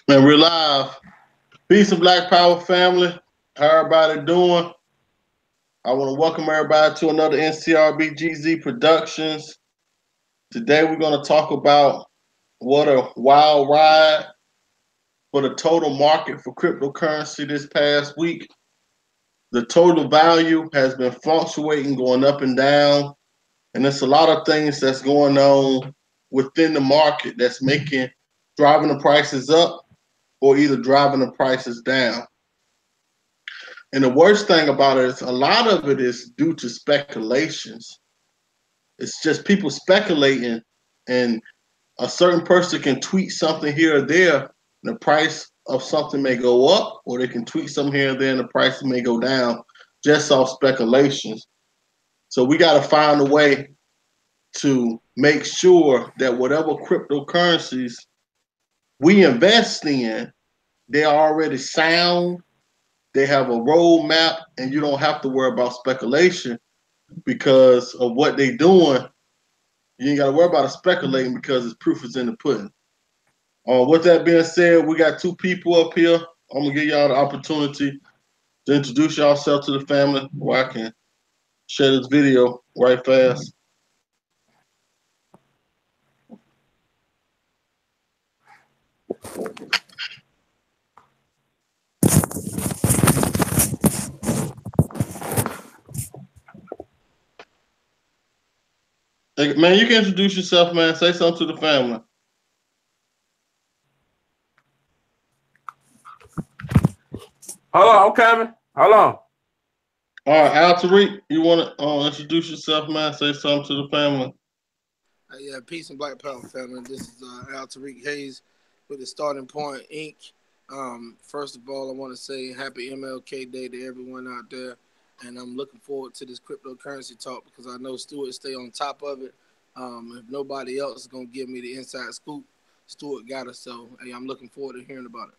And we're live. Peace and Black Power family. How everybody doing? I want to welcome everybody to another NCRBGZ Productions. Today we're going to talk about what a wild ride for the total market for cryptocurrency this past week. The total value has been fluctuating, going up and down, and there's a lot of things that's going on within the market that's driving the prices up or either driving the prices down. And the worst thing about it is a lot of it is due to speculations. It's just people speculating, and a certain person can tweet something here or there, and the price of something may go up, or they can tweet something here and there, and the price may go down just off speculations. So we got to find a way to make sure that whatever cryptocurrencies we invest in, they're already sound, they have a roadmap, and you don't have to worry about speculation because of what they're doing. You ain't got to worry about speculating because its proof is in the pudding. With that being said, we got two people up here. I'm gonna give y'all the opportunity to introduce yourself to the family, where I can share this video right fast. Hey, man, you can introduce yourself, man. Say something to the family. Hold on, I'm coming. Hold on. All right, Al Tariq, you want to introduce yourself, man? Say something to the family. Yeah, peace and black power family. This is Al Tariq Hayes with the Starting Point Inc. First of all, I want to say happy MLK Day to everyone out there, and I'm looking forward to this cryptocurrency talk because I know Stuart stay on top of it. If nobody else is gonna give me the inside scoop, Stuart got us. So hey, I'm looking forward to hearing about it.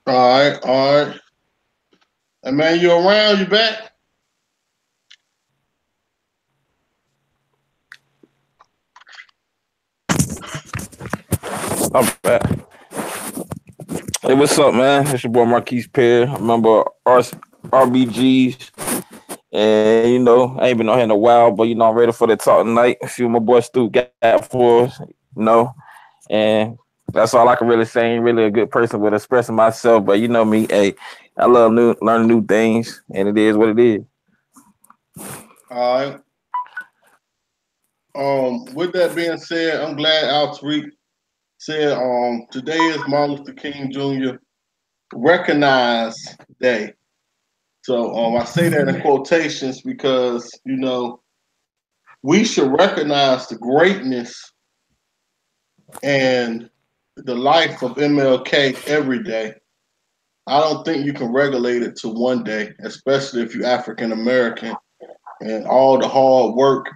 All right. And man, you around? You back? I'm back. Hey, what's up, man? It's your boy Marquise Perry. I remember RBGs. And, I ain't been on here in a while, but, I'm ready for the talk tonight. A few of my boys Stu got for us, And that's all I can really say. Ain't really a good person with expressing myself, but you know me, hey, I love learning new things, and it is what it is. All right. With that being said, I'm glad Al Tariq said today is Martin Luther King Jr. Recognize Day. So I say that in quotations because we should recognize the greatness and the life of MLK every day. I don't think you can regulate it to one day, especially if you're African American, and all the hard work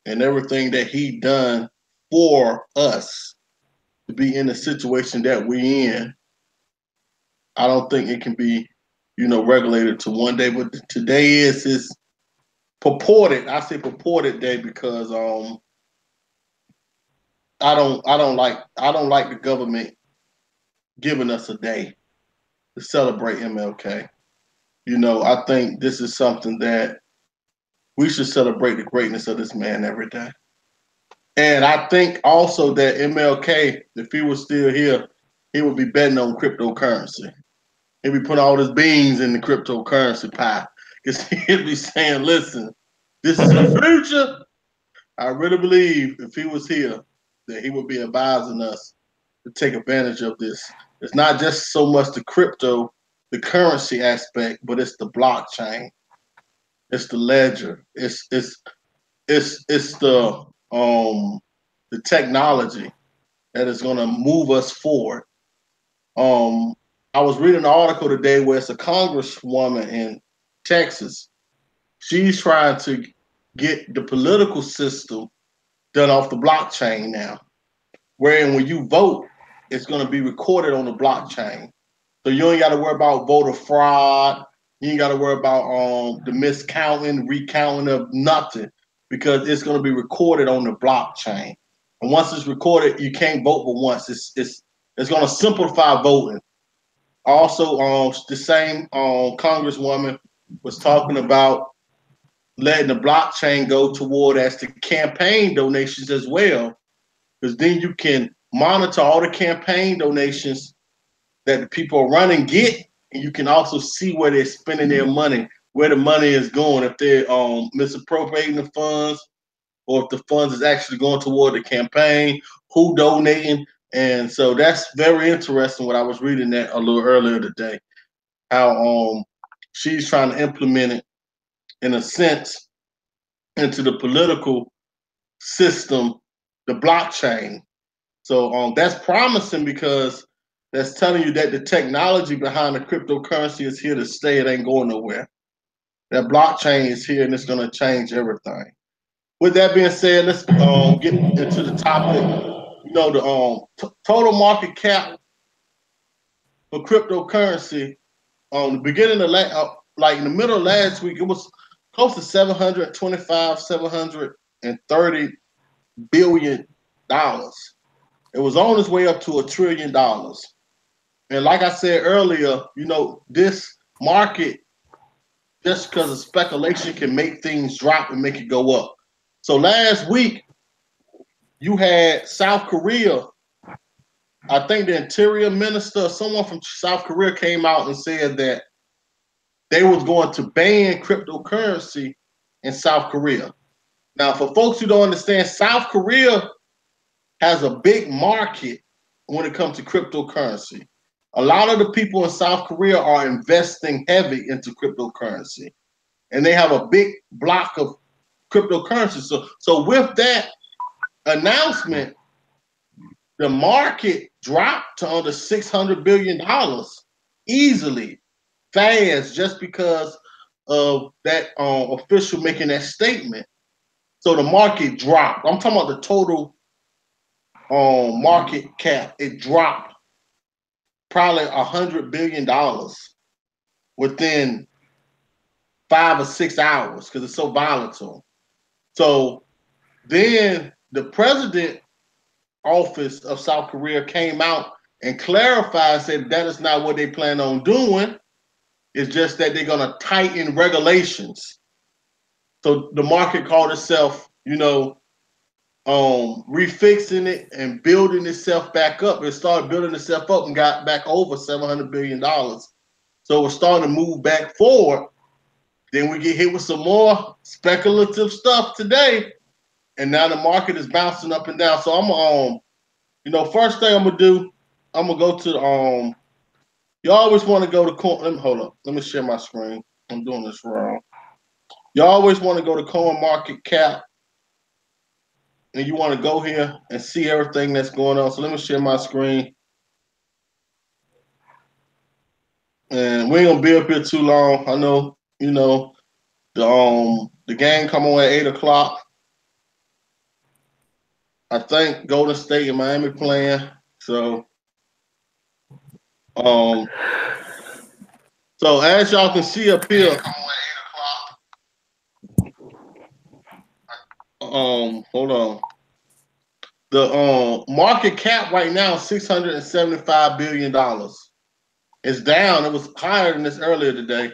and everything that he done for us to be in the situation that we in. I don't think it can be, regulated to one day. But today is his purported. I say purported day because I don't like the government giving us a day to celebrate MLK. I think this is something that we should celebrate the greatness of this man every day. And I think also that MLK, if he was still here, he would be betting on cryptocurrency. He'd be putting all his beans in the cryptocurrency pie. Because he'd be saying, listen, this is the future. I really believe if he was here, that he would be advising us to take advantage of this. It's not just so much the currency aspect, but it's the blockchain. It's the ledger. It's the technology that is going to move us forward. Um, I was reading an article today where it's a congresswoman in Texas. She's trying to get the political system done off the blockchain now, wherein when you vote, it's going to be recorded on the blockchain. So you ain't got to worry about voter fraud. You ain't got to worry about the miscounting, recounting of nothing because it's going to be recorded on the blockchain. And once it's recorded, you can't vote but once. It's going to simplify voting. Also, the same congresswoman was talking about letting the blockchain go toward as the campaign donations as well, because then you can monitor all the campaign donations that the people are running get, and you can also see where they're spending their money, where the money is going, if they're misappropriating the funds, or if the funds is actually going toward the campaign, who donating. And so that's very interesting what I was reading that a little earlier today, how she's trying to implement it in a sense into the political system, the blockchain. So that's promising because that's telling you that the technology behind the cryptocurrency is here to stay. It ain't going nowhere. That blockchain is here and it's going to change everything. With that being said, let's get into the topic. You know, the total market cap for cryptocurrency on the beginning of like in the middle of last week, it was close to 725, $730 billion. It was on its way up to $1 trillion. And like I said earlier, you know, this market, just because of speculation, can make things drop and make it go up. So last week, you had South Korea. I think the interior minister, someone from South Korea, came out and said that they was going to ban cryptocurrency in South Korea. Now, for folks who don't understand, South Korea has a big market when it comes to cryptocurrency. A lot of the people in South Korea are investing heavy into cryptocurrency, and they have a big block of cryptocurrency. So with that announcement, the market dropped to under $600 billion easily, fast, just because of that official making that statement. So the market dropped. I'm talking about the total market cap. It dropped probably $100 billion within 5 or 6 hours because it's so volatile. So then the president office of South Korea came out and clarified, said that is not what they plan on doing. It's just that they're going to tighten regulations. So the market called itself, you know, refixing it and building itself back up. It started building itself up and got back over $700 billion. So we're starting to move back forward. Then we get hit with some more speculative stuff today, and now the market is bouncing up and down. So I'm you know, first thing I'm gonna do, I'm gonna go to you always want to go to let me hold up. Let me share my screen. I'm doing this wrong. You always want to go to Coin Market Cap, and you want to go here and see everything that's going on. So let me share my screen. And we ain't gonna be up here too long. I know, you know, the game come on at 8 o'clock. I think Golden State and Miami playing. So so as y'all can see up here, hold on. The market cap right now is $675 billion. It's down. It was higher than this earlier today,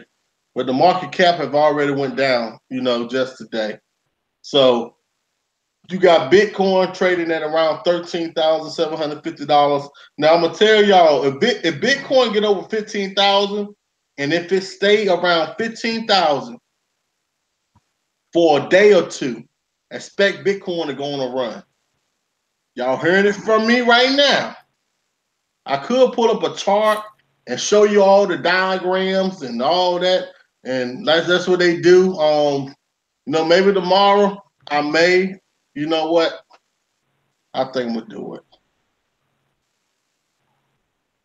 but the market cap have already went down, you know, just today. So you got Bitcoin trading at around $13,750. Now I'm gonna tell y'all, if Bitcoin get over 15,000, and if it stay around 15,000 for a day or two, expect Bitcoin to go on a run. Y'all hearing it from me right now. I could pull up a chart and show you all the diagrams and all that, and that's what they do. You know, maybe tomorrow I may. You know what? I think I'm gonna do it.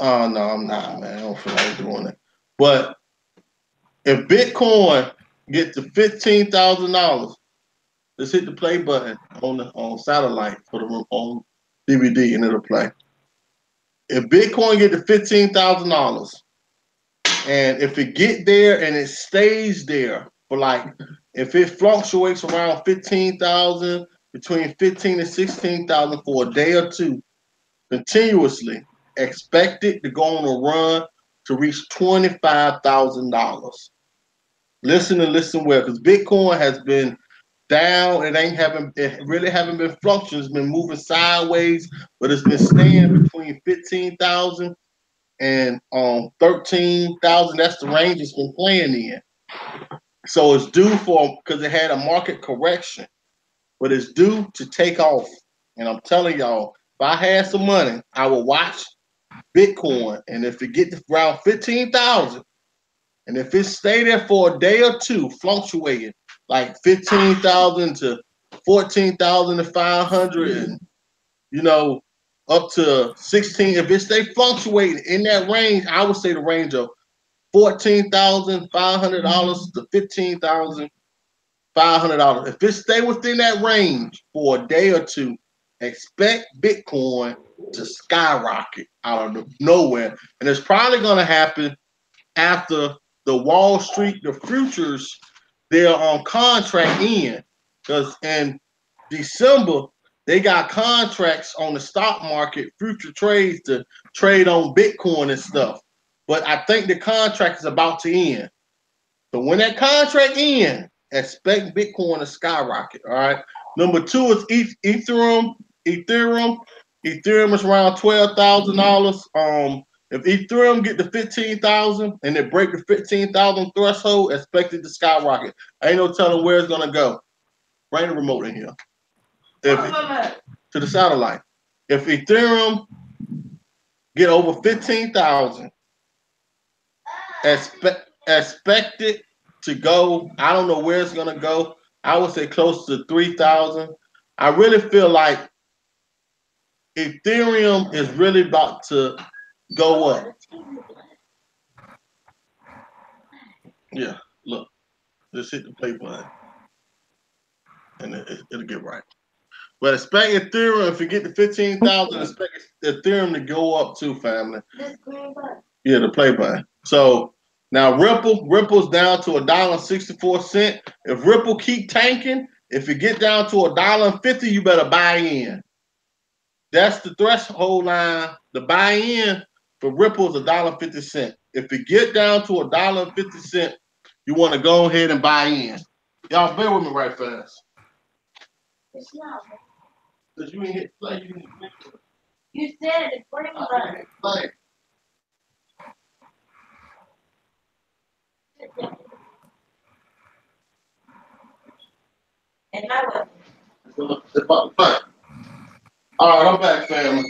Oh no, I'm not, man. I don't feel like doing it. But if Bitcoin get to $15,000, just hit the play button on satellite for the on DVD and it'll play. If Bitcoin get to $15,000, And if it get there and it stays there for like, if it fluctuates around 15,000, between 15 and 16,000 for a day or two, continuously, expect it to go on a run to reach $25,000. Listen and listen well, because Bitcoin has been down. It really haven't been fluctuating. It's been moving sideways, but it's been staying between 15,000 and 13,000. That's the range it's been playing in. So it's due for, because it had a market correction, but it's due to take off. And I'm telling y'all, if I had some money, I would watch Bitcoin, and if it get to around 15,000, and if it stay there for a day or two, fluctuating like 15,000 to 14,500, and up to 16. If it stay fluctuating in that range, I would say the range of $14,500 to $15,500. If it stay within that range for a day or two, expect Bitcoin to skyrocket out of nowhere. And it's probably going to happen after the Wall Street, the futures, they're on contract in. Because in December, they got contracts on the stock market, future trades to trade on Bitcoin and stuff. But I think the contract is about to end. So when that contract ends, expect Bitcoin to skyrocket. All right. Number two is Ethereum. Ethereum is around $12,000. If Ethereum get to 15,000 and it break the 15,000 threshold, expect it to skyrocket. Ain't no telling where it's gonna go. Bring the remote in here. To the satellite. If Ethereum get over 15,000, expect it to go. I don't know where it's gonna go. I would say close to 3,000. I really feel like Ethereum is really about to go up. Yeah, look, just hit the play button, and it'll get right. But expect Ethereum, if you get to 15,000, expect Ethereum to go up too, family. Yeah, the play button. So now Ripple's down to $1.64. If Ripple keep tanking, if it get down to $1.50, you better buy in. That's the threshold line. The buy in for Ripple is $1.50. If it get down to $1.50, you want to go ahead and buy in. Y'all bear with me right fast. It's not. Because you ain't hit play. You said it's pretty much. Play. And I will. It's about to play. All right, I'm back, family.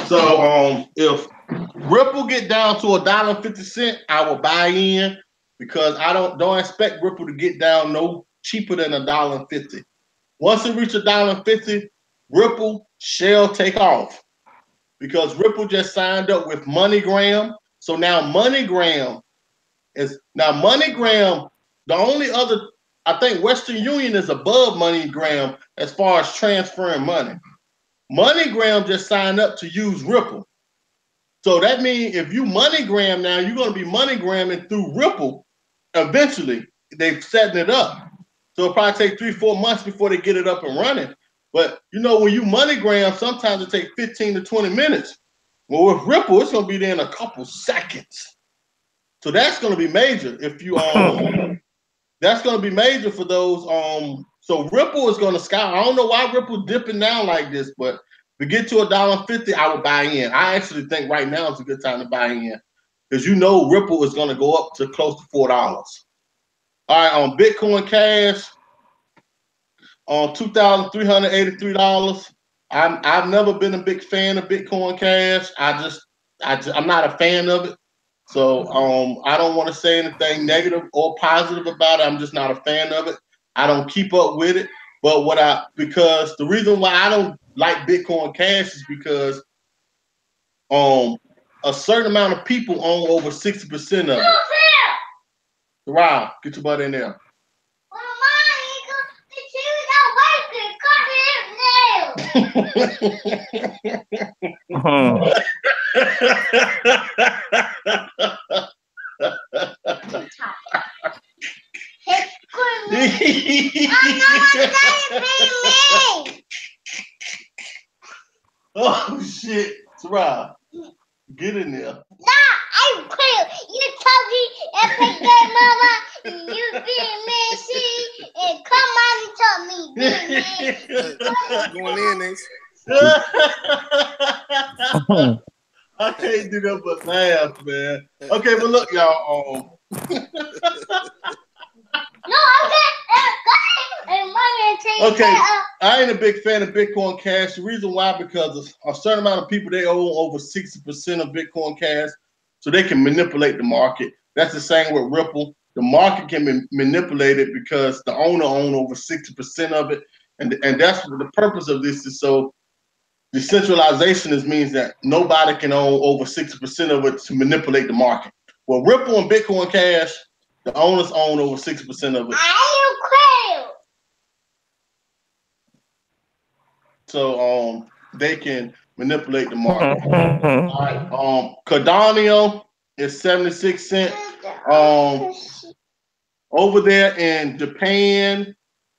So if Ripple get down to $1.50, I will buy in, because I don't expect Ripple to get down no cheaper than $1.50. Once it reaches $1.50, Ripple shall take off, because Ripple just signed up with MoneyGram. So now MoneyGram, the only other, I think Western Union is above MoneyGram as far as transferring money. MoneyGram just signed up to use Ripple. So that means if you MoneyGram now, you're going to be MoneyGramming through Ripple eventually. They've setting it up. So it'll probably take 3-4 months before they get it up and running. But when you MoneyGram, sometimes it takes 15 to 20 minutes. Well, with Ripple, it's going to be there in a couple seconds. So that's going to be major. If you that's going to be major for those. So Ripple is going to sky. I don't know why Ripple dipping down like this, but if we get to $1.50, I would buy in. I actually think right now is a good time to buy in, because Ripple is going to go up to close to $4. All right, on Bitcoin Cash, on $2,383. I've never been a big fan of Bitcoin Cash. I'm not a fan of it. So I don't want to say anything negative or positive about it. I'm just not a fan of it. I don't keep up with it. But because the reason why I don't like Bitcoin Cash is because a certain amount of people own over 60% of it. Wow, get your butt in there. Oh shit, Sarah, get in there. Nah, I'm clear. You told me and pick that mama. You being messy and come on and tell me being messy. Going in, Ace. I can't do that but laugh, man. Okay, but look, y'all. No, I'm not. Okay, I ain't a big fan of Bitcoin Cash. The reason why, because a certain amount of people, they own over 60% of Bitcoin Cash, so they can manipulate the market. That's the same with Ripple. The market can be manipulated because the owner owns over 60% of it, and that's what the purpose of this is. So decentralization means that nobody can own over 60% of it to manipulate the market. Well, Ripple and Bitcoin Cash, the owners own over 60% of it. So they can manipulate the market. All right. Cardano is 76 cents. Over there in Japan,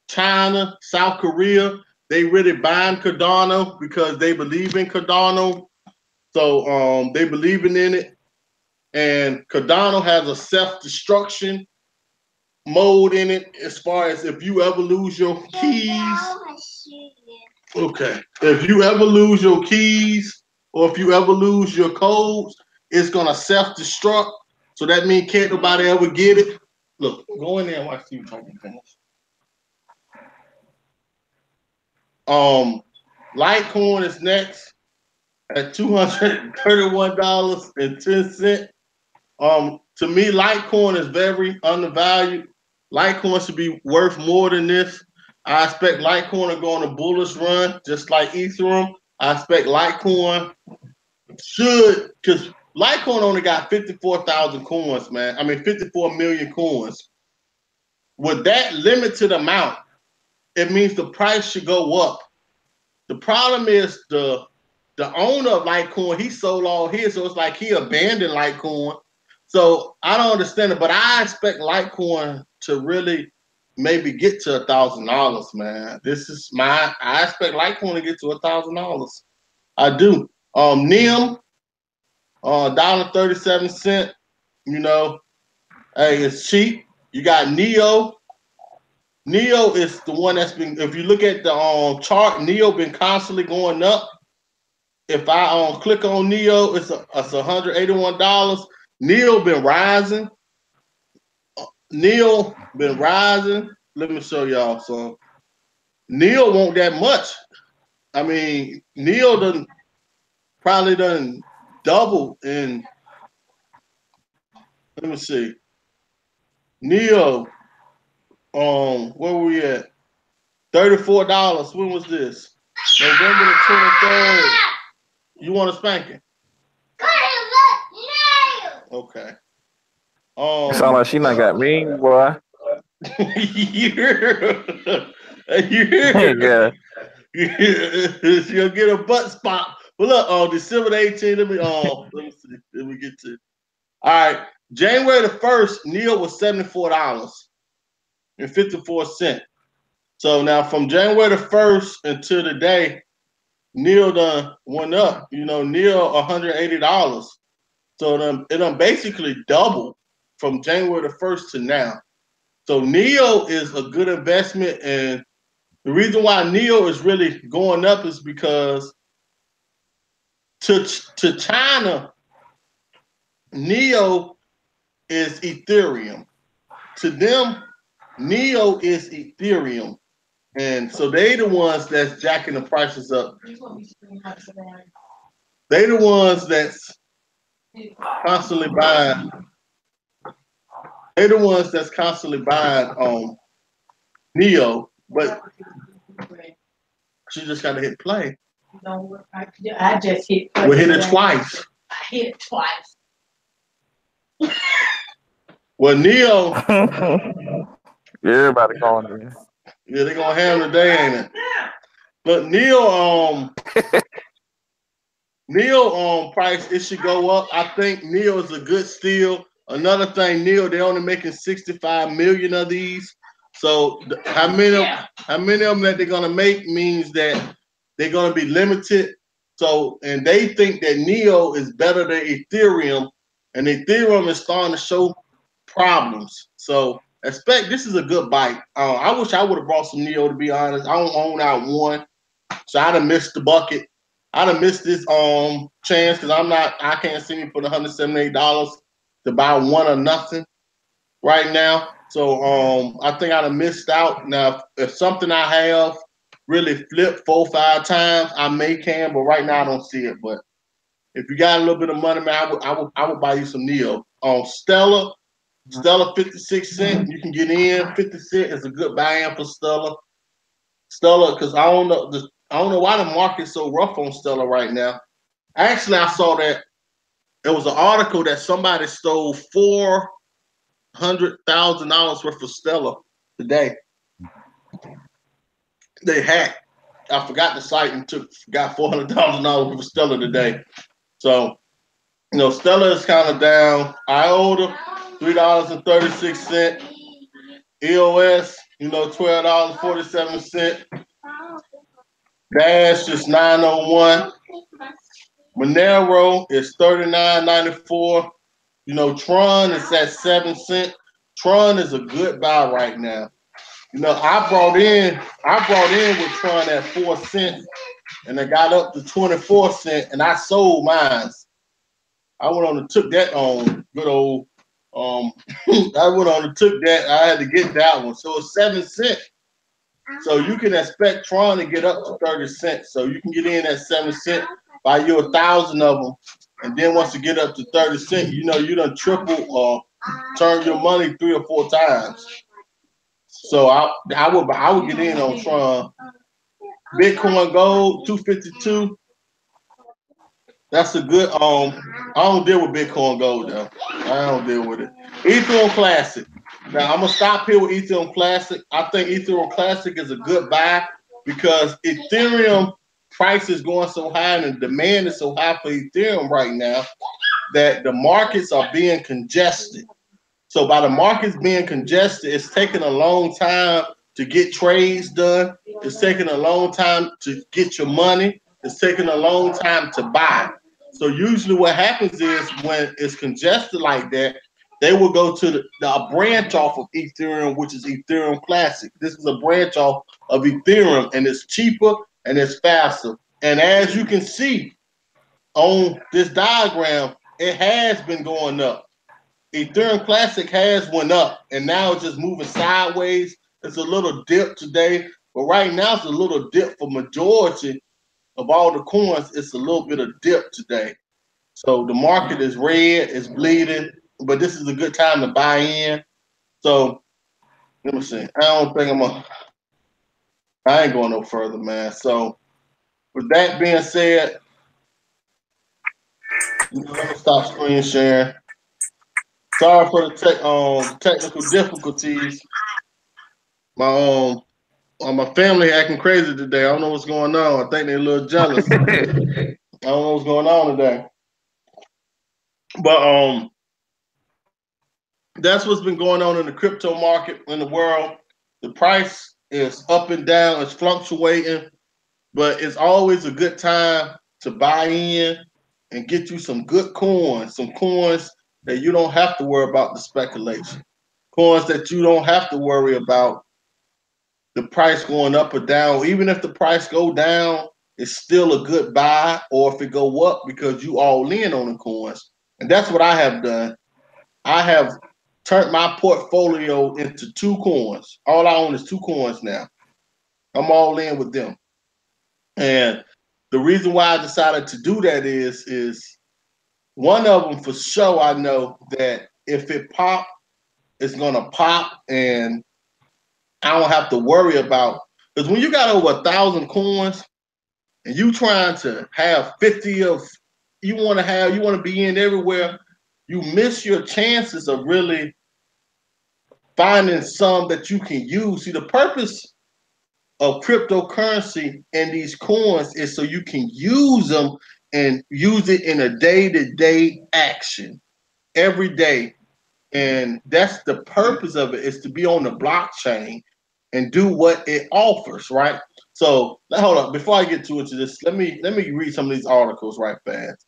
China, South Korea, they really buying Cardano because they believe in Cardano. So they believing in it. And Cardano has a self-destruction mode in it as far as if you ever lose your keys. Okay. If you ever lose your keys or if you ever lose your codes, it's gonna self-destruct. So that means can't nobody ever get it. Look, go in there and watch you talking finish. Litecoin is next at $231.10. To me, Litecoin is very undervalued. Litecoin should be worth more than this. I expect Litecoin to go on a bullish run, just like Ethereum. I expect Litecoin should, because Litecoin only got 54,000 coins, man. I mean, 54 million coins. With that limited amount, it means the price should go up. The problem is the owner of Litecoin, he sold all his, so it's like he abandoned Litecoin. So I don't understand it, but I expect Litecoin to really maybe get to $1,000, man. I expect Litecoin to get to $1,000. I do. NIM, $1.37. You know, hey, it's cheap. You got Neo. Neo is the one that's been. If you look at the chart, Neo been constantly going up. If I click on Neo, it's $181. Neo been rising. Neo been rising. Let me show y'all some. Neo won't that much. I mean, Neo probably done double in. Let me see. Neo, where were we at? $34. When was this? November the 23rd. You want a spanking? Okay. Sound like she not got me, boy. Yeah. She'll get a butt spot. But look, December the 18th, let me see. Let me get to. All right. January the 1st, Neo was $74.54. So now from January the 1st until today, Neo done went up. You know, Neo $180. So it done basically doubled from January the 1st to now. So Neo is a good investment, and the reason why Neo is really going up is because to China, Neo is Ethereum. To them, Neo is Ethereum. And so they the ones that's jacking the prices up. They the ones that's constantly buying. They the ones that's constantly buying Neo, but she just got to hit play. I just hit play. We hit it twice. I hit it twice. Well, Neo. Everybody going there. Yeah, they gonna have today, ain't it? But Neo price, it should go up. I think Neo is a good steal. Another thing, Neo, they're only making 65 million of these. So how many of them that they're gonna make means that they're gonna be limited. So and they think that Neo is better than Ethereum, and Ethereum is starting to show problems. So expect this is a good bite. I wish I would have brought some Neo, to be honest. I don't own out one, so I'd have missed the bucket. I'd have missed this chance because I can't see me put $178 to buy one or nothing right now. So I think I'd have missed out. Now if something I have really flipped 4 or 5 times, I may can, but right now I don't see it. But if you got a little bit of money, man, I would buy you some Neo. Stellar 56 cents. You can get in. 50 cents is a good buy-in for Stellar. Stellar, because I don't know why the market's so rough on Stellar right now. Actually, I saw that there was an article that somebody stole $400,000 worth of Stellar today. They hacked. I forgot the site and got $400,000 worth of Stellar today. So Stellar is kind of down. IOTA, $3.36. EOS, $12.47. Dash is 901. Monero is 39.94. Tron is at 7 cents. Tron is a good buy right now. I brought in with Tron at 4 cents, and I got up to 24 cents, and I sold mine. I went on and took that on good old. I went on and took that. I had to get that one, so it's 7 cents. So you can expect Tron to get up to 30 cents. So you can get in at 7 cents, buy you 1,000 of them, and then once you get up to 30 cents, you done triple or turn your money 3 or 4 times. So I would get in on Tron. Bitcoin Gold 252. That's a good I don't deal with Bitcoin Gold though. I don't deal with it. Ethereum Classic. Now I'm gonna stop here with Ethereum Classic. I think Ethereum Classic is a good buy because Ethereum price is going so high and the demand is so high for Ethereum right now that the markets are being congested. So by the markets being congested, it's taking a long time to get trades done. It's taking a long time to get your money. It's taking a long time to buy. So usually what happens is when it's congested like that, they will go to the branch off of Ethereum, which is Ethereum Classic. This is a branch off of Ethereum, and it's cheaper and it's faster. And as you can see on this diagram, it has been going up. Ethereum Classic has went up, and now it's just moving sideways. It's a little dip today, but right now it's a little dip for majority of all the coins. It's a little bit of dip today. So the market is red, it's bleeding, but this is a good time to buy in. So let me see. I ain't going no further, man. So with that being said, let me stop screen sharing. Sorry for the technical difficulties. My family acting crazy today. I don't know what's going on. I think they're a little jealous. I don't know what's going on today. But that's what's been going on in the crypto market in the world. The price is up and down, it's fluctuating, but it's always a good time to buy in and get you some good coins, some coins that you don't have to worry about the speculation, coins that you don't have to worry about the price going up or down. Even if the price go down, it's still a good buy, or if it go up because you all in on the coins. And that's what I have done. I have turned my portfolio into 2 coins. All I own is 2 coins now. I'm all in with them. And the reason why I decided to do that is one of them for sure. I know that if it pop, it's gonna pop, and I don't have to worry about, because when you got over 1,000 coins and you trying to have 50 of you want to be in everywhere, you miss your chances of really finding some that you can use. See, the purpose of cryptocurrency and these coins is so you can use them and use it in a day-to-day action every day. And that's the purpose of it, is to be on the blockchain and do what it offers, right? So hold up, before I get to this, let me read some of these articles right fast.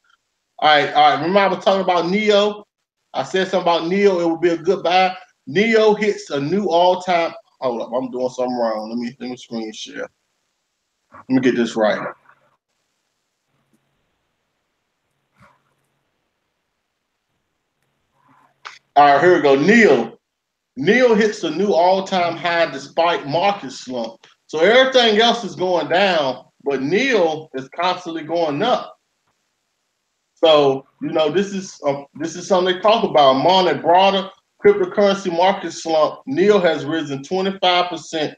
All right. Remember I was talking about Neo? I said something about Neo, it would be a good buy. Neo hits a new all-time. Hold up, I'm doing something wrong. Let me screen share. Let me get this right. All right, here we go. Neo hits a new all-time high despite market slump. So everything else is going down, but Neo is constantly going up. So this is something they talk about. Among a broader cryptocurrency market slump, Neo has risen 25%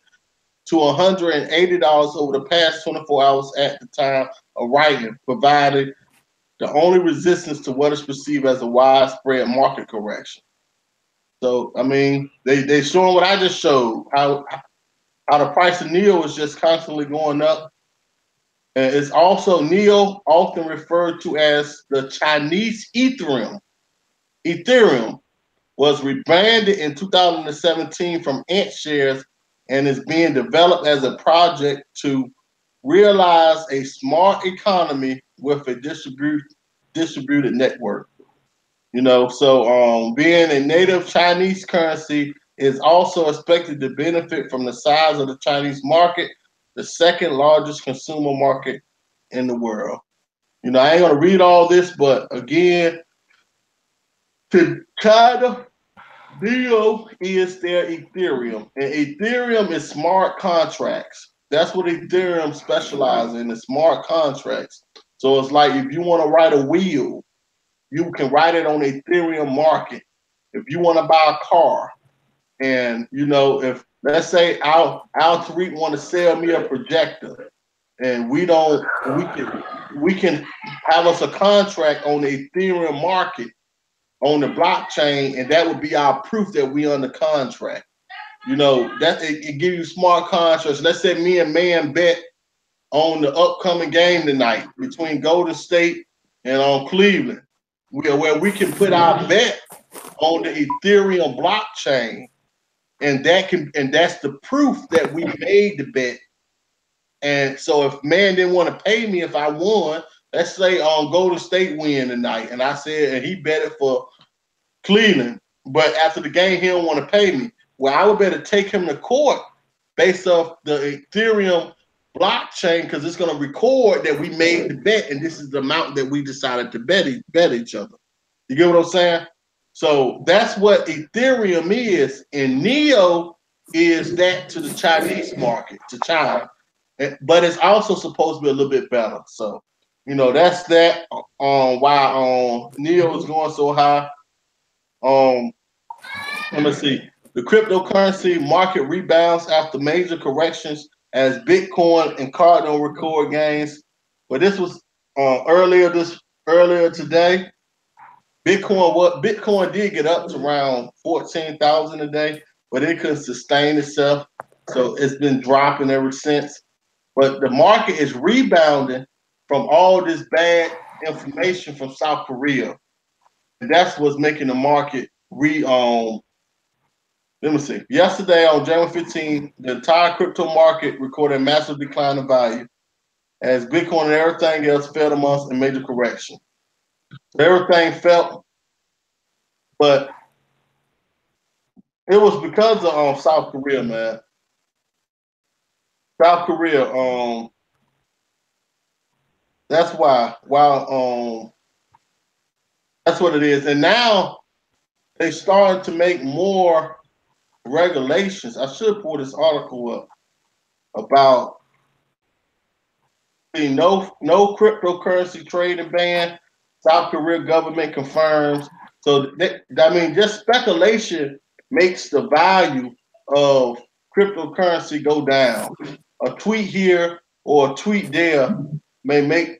to $180 over the past 24 hours at the time of writing, provided the only resistance to what is perceived as a widespread market correction. So I mean, they showing what I just showed, how the price of Neo is just constantly going up. And it's also Neo, often referred to as the Chinese Ethereum. Ethereum was rebranded in 2017 from Ant Shares and is being developed as a project to realize a smart economy with a distributed network. So being a native Chinese currency is also expected to benefit from the size of the Chinese market, the second largest consumer market in the world. I ain't gonna read all this, but again, to China, Neo is their Ethereum, and Ethereum is smart contracts. That's what Ethereum specializes in, is smart contracts. So it's like if you want to write a wheel, you can write it on Ethereum market. If you want to buy a car, and if let's say Al Tariq want to sell me a projector, and we can have us a contract on the Ethereum market on the blockchain, and that would be our proof that we under contract. That it gives you smart contracts. Let's say me and man bet on the upcoming game tonight between Golden State and on Cleveland, where we can put our bet on the Ethereum blockchain, and that's the proof that we made the bet. And so if man didn't want to pay me if I won, let's say on Golden State win tonight, and I said, and he bet it for Cleveland, but after the game he don't want to pay me. Well, I would better take him to court based off the Ethereum blockchain, because it's going to record that we made the bet, and this is the amount that we decided to bet each other. You get what I'm saying? So that's what Ethereum is, and Neo is that to the Chinese market, to China, but it's also supposed to be a little bit better. So that's that. Why Neo is going so high. Let me see. The cryptocurrency market rebounds after major corrections as Bitcoin and Cardano record gains. But this was earlier today. Bitcoin did get up to around 14,000 a day, but it couldn't sustain itself, so it's been dropping ever since. But the market is rebounding from all this bad information from South Korea, and that's what's making the market let me see. Yesterday on January 15, the entire crypto market recorded a massive decline in value as Bitcoin and everything else fell amongst a major correction. So everything fell, but it was because of South Korea, man. South Korea, that's why. That's what it is. And now they started to make more regulations. I should pull this article up about the no cryptocurrency trading ban. South Korea government confirms. So just speculation makes the value of cryptocurrency go down. A tweet here or a tweet there may make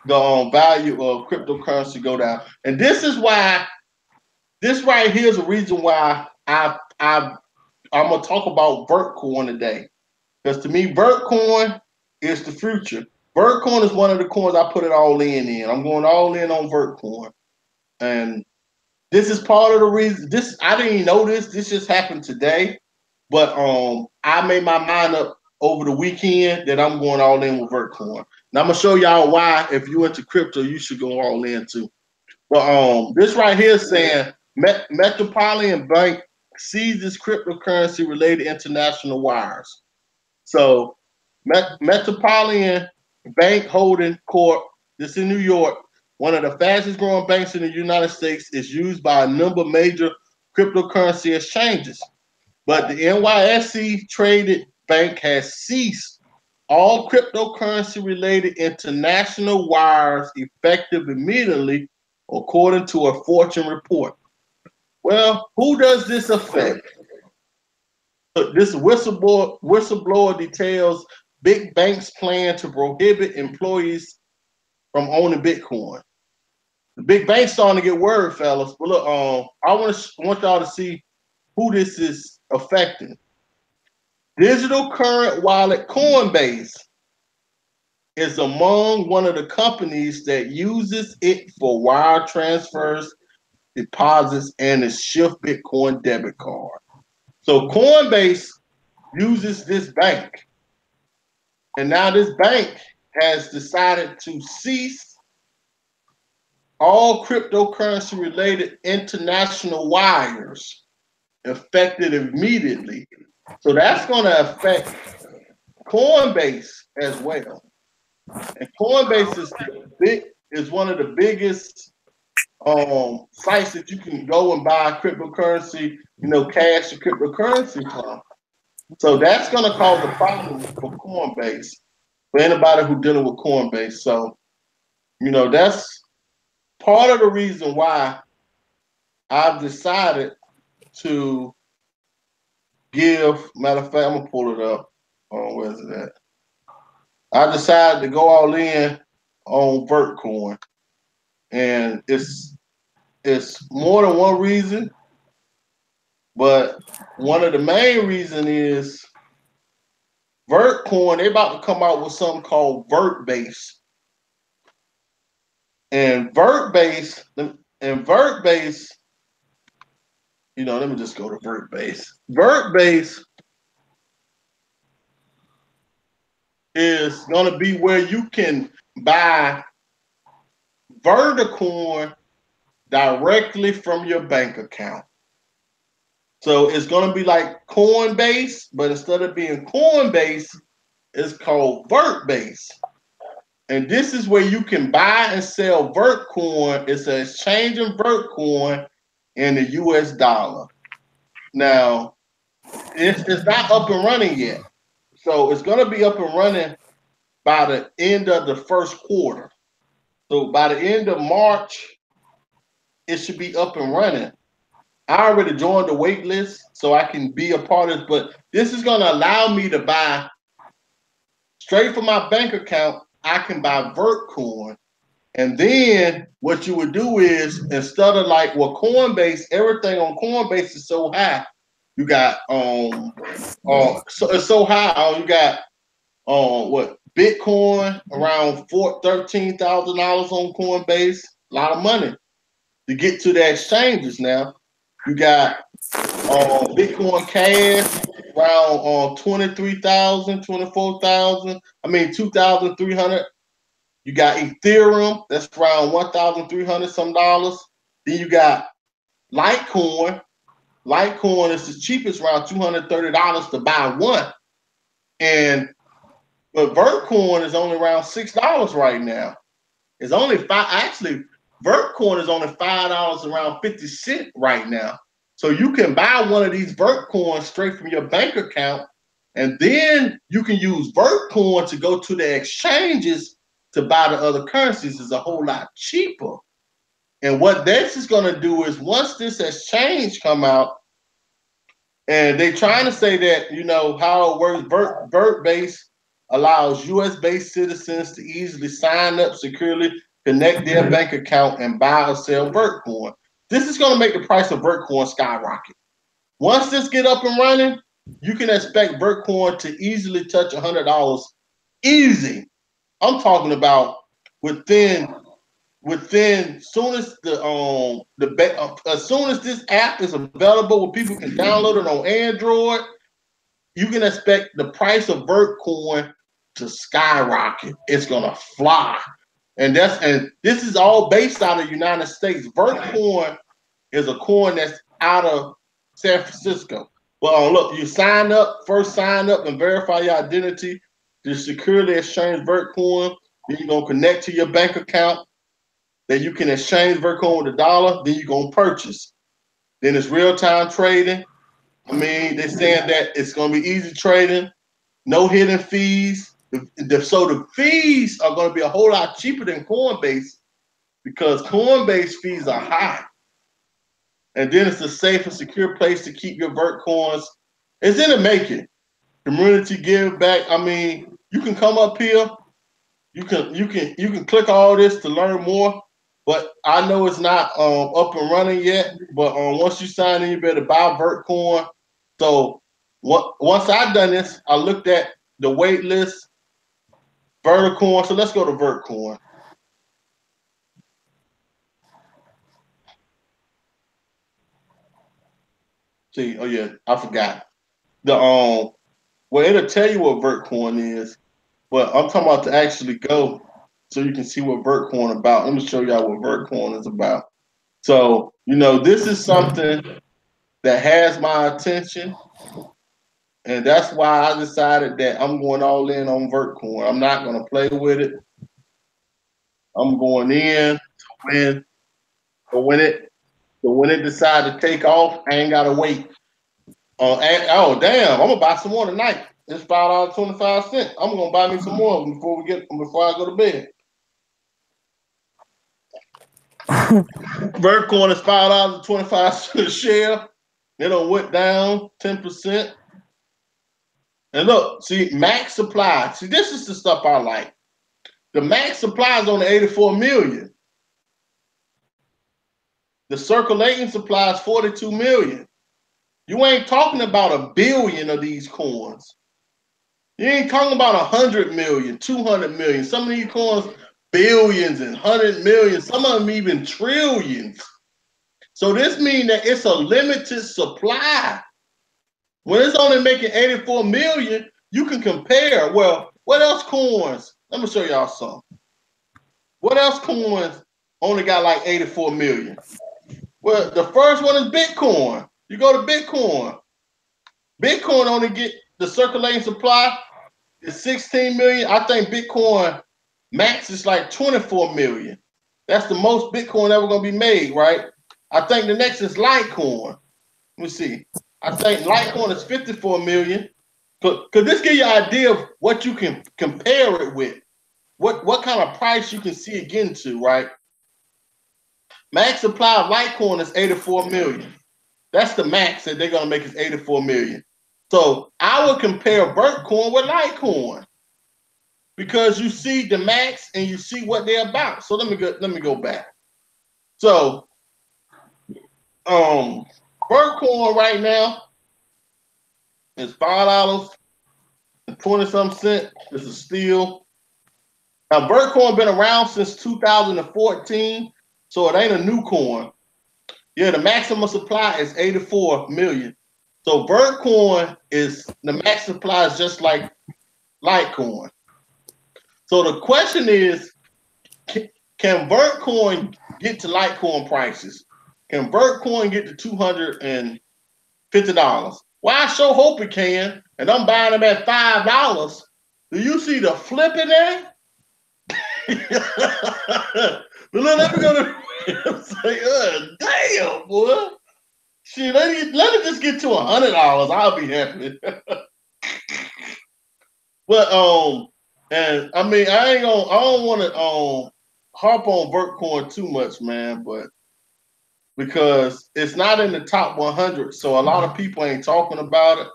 the value of cryptocurrency go down. And this right here is a reason why I'm gonna talk about Vertcoin today. Because to me, Vertcoin is the future. Vertcoin is one of the coins I put it all in. I'm going all in on Vertcoin. And This is part of the reason. This I didn't even know this. This just happened today. But I made my mind up over the weekend that I'm going all in with Vertcoin. Now I'm gonna show y'all why. If you into crypto, you should go all in too. But this right here is saying Metropolitan Bank seizes cryptocurrency related international wires. So Metropolitan Bank Holding Corp. This in New York. One of the fastest growing banks in the United States is used by a number of major cryptocurrency exchanges. But the NYSE traded bank has ceased all cryptocurrency related international wires effective immediately, according to a Fortune report. Well, who does this affect? This whistleblower details big banks plan to prohibit employees from owning Bitcoin. The big banks starting to get worried, fellas. But look, I want y'all to see who this is affecting. Digital current wallet Coinbase is among one of the companies that uses it for wire transfers, deposits, and a Shift Bitcoin debit card. So Coinbase uses this bank, and now this bank has decided to cease all cryptocurrency related international wires effective immediately. So that's going to affect Coinbase as well. And Coinbase is one of the biggest sites that you can go and buy cryptocurrency, cash or cryptocurrency from. So that's going to cause a problem for Coinbase, for anybody who's dealing with Coinbase. So, that's part of the reason why I've decided to matter of fact, I'm going to pull it up. Where is it at? I decided to go all in on Vertcoin. And it's more than one reason, but one of the main reasons is Vertcoin, they're about to come out with something called VertBase. And VertBase, let me just go to VertBase. VertBase is going to be where you can buy Vertcoin directly from your bank account. So it's going to be like Coinbase, but instead of being Coinbase, it's called VertBase. And this is where you can buy and sell Vertcoin. It's an exchange of Vertcoin in the US dollar. Now, it's not up and running yet. So it's going to be up and running by the end of the first quarter. So by the end of March, it should be up and running. I already joined the wait list so I can be a part of it, but this is going to allow me to buy straight from my bank account. I can buy Vertcoin. And then what you would do is, instead of like, Coinbase, everything on Coinbase is so high. You got so it's so high. You got Bitcoin around $13,000 on Coinbase. A lot of money to get to the exchanges now. You got Bitcoin Cash around 23,000, 24,000. I mean 2,300. You got Ethereum, that's around 1,300 some dollars. Then you got Litecoin. Litecoin is the cheapest, around $230 to buy one. But Vertcoin is only around $6 right now. It's only Vertcoin is only $5 around 50 cents right now. So you can buy one of these Vertcoins straight from your bank account, and then you can use Vertcoin to go to the exchanges to buy the other currencies. Is a whole lot cheaper. And what this is going to do is, once this exchange come out, and they're trying to say that, how it works, VertBase allows US-based citizens to easily sign up securely, connect their bank account, and buy or sell Vertcoin. This is going to make the price of Vertcoin skyrocket. Once this get up and running, you can expect Vertcoin to easily touch $100. Easy. I'm talking about within within soon as as soon as this app is available where people can download it on Android, you can expect the price of Vertcoin to skyrocket. It's gonna fly. And this is all based out of the United States. Vertcoin is a coin that's out of San Francisco. Well, look, you sign up and verify your identity to securely exchange Vertcoin. Then you're gonna connect to your bank account. Then you can exchange Vertcoin with $1. Then you're gonna purchase. Then it's real-time trading. I mean, they're saying that it's gonna be easy trading, no hidden fees. So the fees are gonna be a whole lot cheaper than Coinbase because Coinbase fees are high. And then it's a safe and secure place to keep your Vertcoins. It's in the making. Community give back. I mean, you can come up here. You can click all this to learn more. But I know it's not up and running yet. But once you sign in, you better buy Vertcoin. So once I've done this, I looked at the wait list, Vertcoin. So let's go to Vertcoin. See, oh yeah, I forgot. Well, it'll tell you what Vertcoin is, but I'm talking about to actually go so you can see what Vertcoin about. Let me show y'all what Vertcoin is about. So, this is something that has my attention, and that's why I decided that I'm going all in on Vertcoin. I'm not going to play with it. I'm going in to win. But when it decides to take off, I ain't got to wait. Oh damn! I'm gonna buy some more tonight. It's $5.25. I'm gonna buy me some more before I go to bed. Vertcoin is $5.25 a share. It done went down 10%. And look, see, max supply. See, this is the stuff I like. The max supply is only 84 million. The circulating supply is 42 million. You ain't talking about 1 billion of these coins. You ain't talking about 100 million, 200 million. Some of these coins, billions and 100 million. Some of them even trillions. So this means that it's a limited supply. When it's only making 84 million, you can compare. Well, what else coins? Let me show y'all some. What else coins only got like 84 million? Well, the first one is Bitcoin. You go to Bitcoin. Bitcoin only get the circulating supply is 16 million. I think Bitcoin max is like 24 million. That's the most Bitcoin ever gonna be made, right? I think the next is Litecoin. Let me see. I think Litecoin is 54 million. Could this give you an idea of what you can compare it with? What kind of price you can see it getting to, right? Max supply of Litecoin is 84 million. That's the max that they're gonna make is 84 million. So I would compare Vertcoin with Litecoin because you see the max and you see what they're about. So let me go back. So Vertcoin right now is $5.20. This is still. Now Vertcoin been around since 2014, so it ain't a new coin. Yeah, the maximum supply is 84 million. So Vertcoin is the max supply is just like Litecoin. So the question is, can Vertcoin get to Litecoin prices? Can Vertcoin get to $250? Well, I sure hope it can, and I'm buying them at $5. Do you see the flip in there? But let me go to the website. Damn, boy. Shit, let it just get to $100. I'll be happy. But and I mean, I don't want to harp on Vertcoin too much, man, but because it's not in the top 100, so a lot of people ain't talking about it.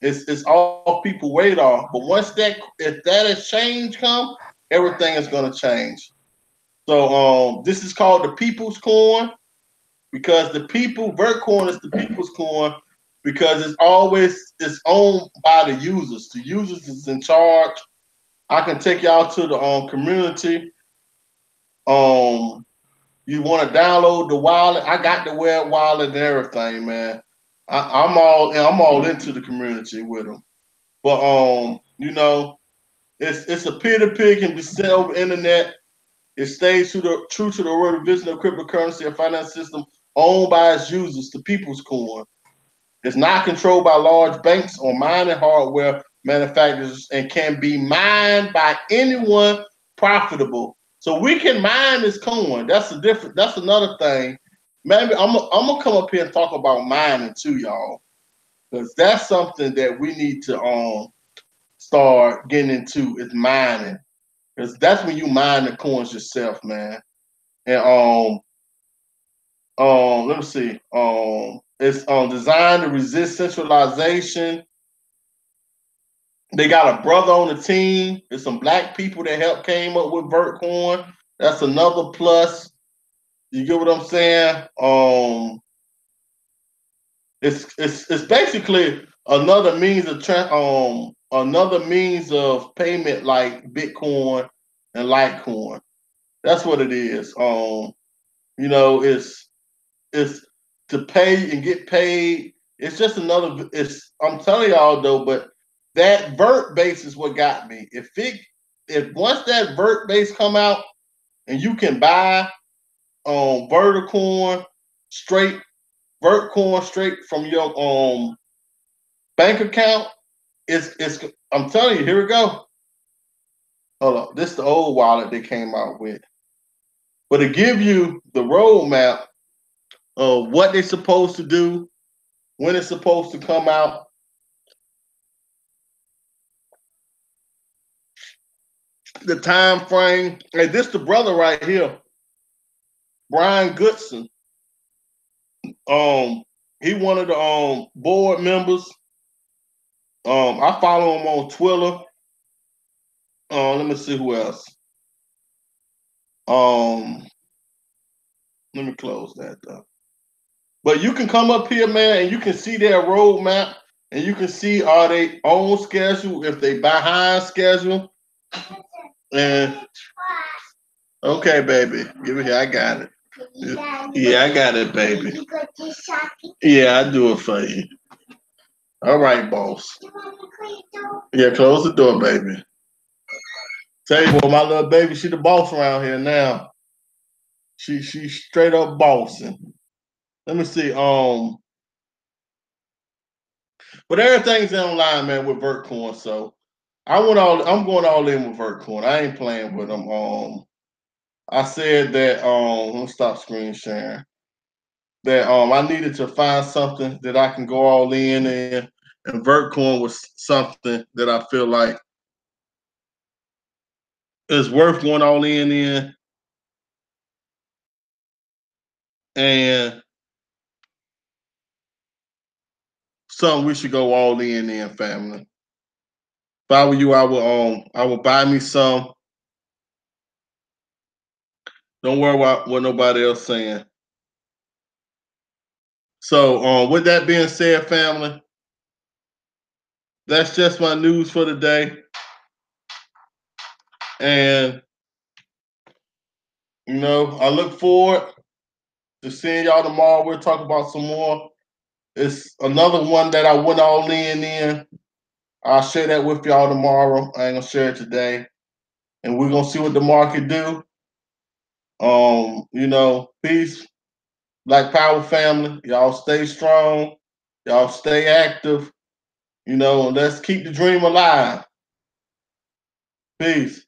It's all people radar. But once if that exchange come, everything is gonna change. So this is called the people's coin because Vertcoin is the people's coin because it's owned by the users. The users is in charge. I can take y'all to the community. You want to download the wallet? I got the web wallet and everything, man. I'm all into the community with them. But you know, it's a peer-to-peer, can be sent over the internet. It stays true to the word vision of cryptocurrency, a finance system owned by its users, the people's coin. It's not controlled by large banks or mining hardware manufacturers and can be mined by anyone profitable. So we can mine this coin. That's another thing. Maybe I'm gonna come up here and talk about mining too, y'all, because that's something that we need to start getting into is mining, because that's when you mine the coins yourself, man. And let me see. It's designed to resist centralization. They got a brother on the team. There's some black people that helped came up with Vertcoin. That's another plus. You get what I'm saying? It's basically another means of payment like Bitcoin and Litecoin. That's what it is. You know, it's to pay and get paid. It's just another. I'm telling y'all though, but that vert base is what got me. If once that vert base come out and you can buy Verticoin straight Vertcoin straight from your bank account, it's I'm telling you, here we go. Hold on, this is the old wallet they came out with, but it give you the roadmap of what they're supposed to do, when it's supposed to come out. The time frame. Hey, this the brother right here, Brian Goodson. He one of the board members. I follow him on Twitter. Let me see who else. Let me close that though. But you can come up here, man, and you can see their roadmap, and you can see are they on schedule, if they behind schedule. And okay, baby, give it here. I got it. Yeah, I got it, baby. Yeah, I do it for you. All right, boss. Yeah, close the door, baby. Tell you what, my little baby, she the boss around here now. She straight up bossing. Let me see. But everything's online, man, with Vertcoin. So I'm going all in with Vertcoin. I ain't playing with them. I said that let me stop screen sharing. That I needed to find something that I can go all in, and Vertcoin was something that I feel like is worth going all in, and something we should go all in, family. If I were you, I would buy me some. Don't worry about what nobody else saying. So with that being said, family, that's just my news for today. And you know, I look forward to seeing y'all tomorrow. We'll talk about some more. It's another one that I went all in. I'll share that with y'all tomorrow. I ain't gonna share it today. And we're gonna see what the market do. You know, peace, Black Power family. Y'all stay strong. Y'all stay active. You know, let's keep the dream alive. Peace.